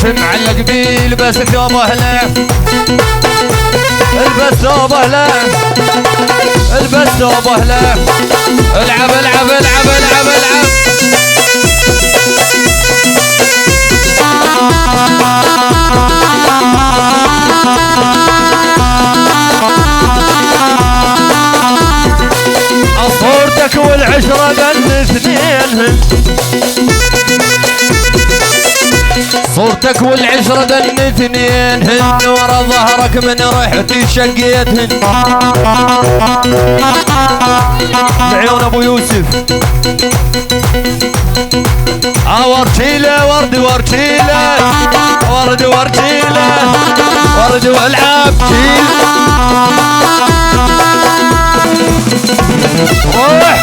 معلق بيه البس ثوبه له البس ثوبه له البس ثوبه له العب العب العب العب العب صورتك والعشرة الاثنين صورتك والعشرة دن اثنين هن ورا ظهرك من ريحتي شقيتهن بعيون ابو يوسف ورجيله ورد ورجيله ورد ورجيله ورد والعب جيل روح